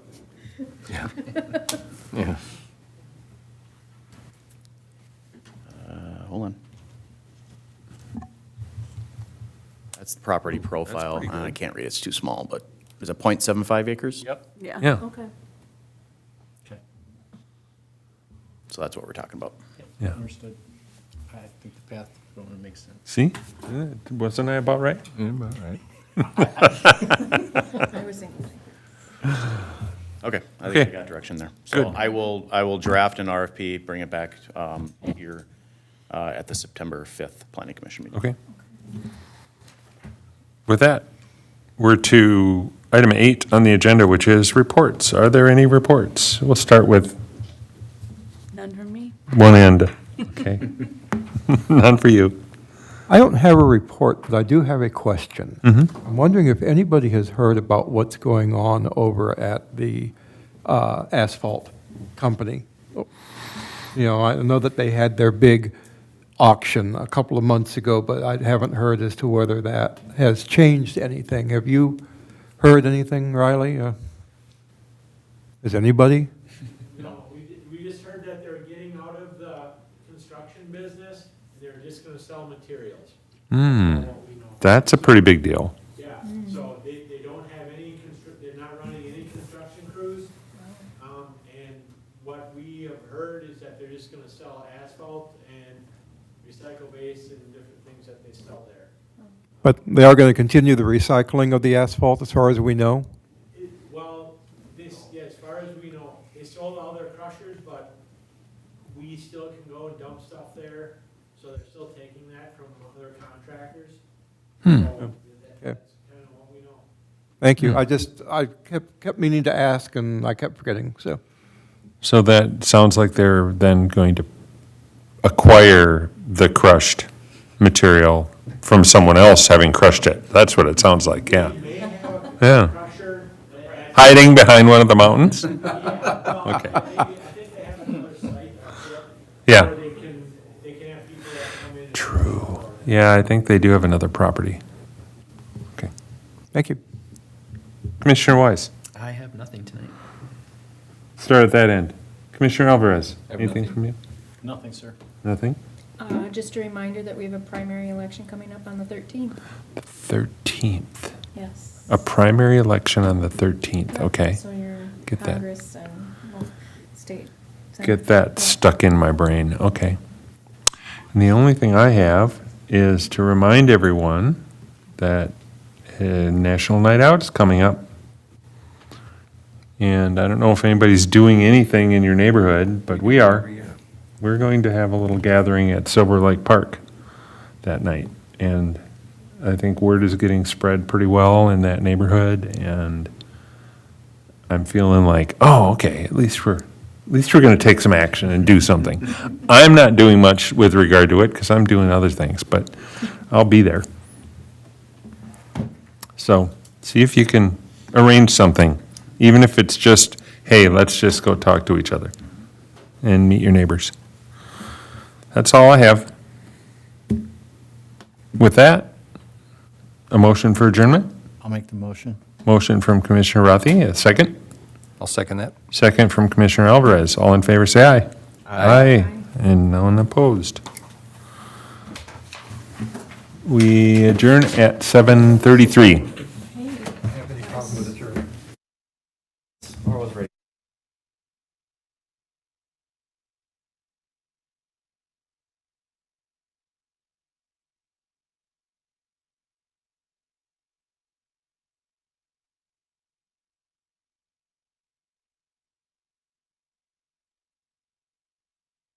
Yeah. Hold on. That's the property profile. I can't read, it's too small, but is it 0.75 acres? Yep. Yeah. Yeah. Okay. Okay. So that's what we're talking about. Yeah. Understood. I think the path going makes sense. See? Wasn't I about right? Yeah, about right. I was thinking. Okay, I think Okay. I got direction there. So Good. I will draft an RFP, bring it back here at the September 5th Planning Commission meeting. Okay. With that, we're to item 8 on the agenda, which is reports. Are there any reports? We'll start with None from me. one end. Okay. None for you. I don't have a report, but I do have a question. I'm wondering if anybody has heard about what's going on over at the asphalt company. You know, I know that they had their big auction a couple of months ago, but I haven't heard as to whether that has changed anything. Have you heard anything, Riley? Has anybody? No, we just heard that they're getting out of the construction business, and they're just gonna sell materials. Hmm, From what we know. that's a pretty big deal. Yeah, so they don't have any they're not running any construction crews. And what we have heard is that they're just gonna sell asphalt and recycle base and different things that they sell there. But they are going to continue the recycling of the asphalt as far as we know? Well, yeah, as far as we know, they sold all their crushers, but we still can go and dump stuff there, so they're still taking that from other contractors. So Okay. that's kind of what we know. Thank you. I kept meaning to ask, and I kept forgetting, so. So that sounds like they're then going to acquire the crushed material from someone else having crushed it. That's what it sounds like, yeah. They may have a Yeah. crusher that Hiding behind one of the mountains? yeah, no, Okay. I think they have another site up there. Yeah. Where they can have people that come in. and- True. Yeah, I think they do have another property. Okay. Thank you. Commissioner Wise, I have nothing tonight. start at that end. Commissioner Alvarez, I have anything nothing. from you? Nothing, sir. Nothing? Just a reminder that we have a primary election coming up on the 13th. 13th. Yes. A primary election on the 13th, okay. So your Get that. Congress and well, state. Get that stuck in my brain, okay. And the only thing I have is to remind everyone that National Night Out is coming up. And I don't know if anybody's doing anything in your neighborhood, but we are. We're going to have a little gathering at Silver Lake Park that night. And I think word is getting spread pretty well in that neighborhood, and I'm feeling like, oh, okay, at least we're going to take some action and do something. I'm not doing much with regard to it because I'm doing other things, but I'll be there. So see if you can arrange something, even if it's just, hey, let's just go talk to each other and meet your neighbors. That's all I have. With that, a motion for adjournment? I'll make the motion. Motion from Commissioner Rathe, a second? I'll second that. Second from Commissioner Alvarez. All in favor, say aye. Aye. And no one opposed. We adjourn at 7:33.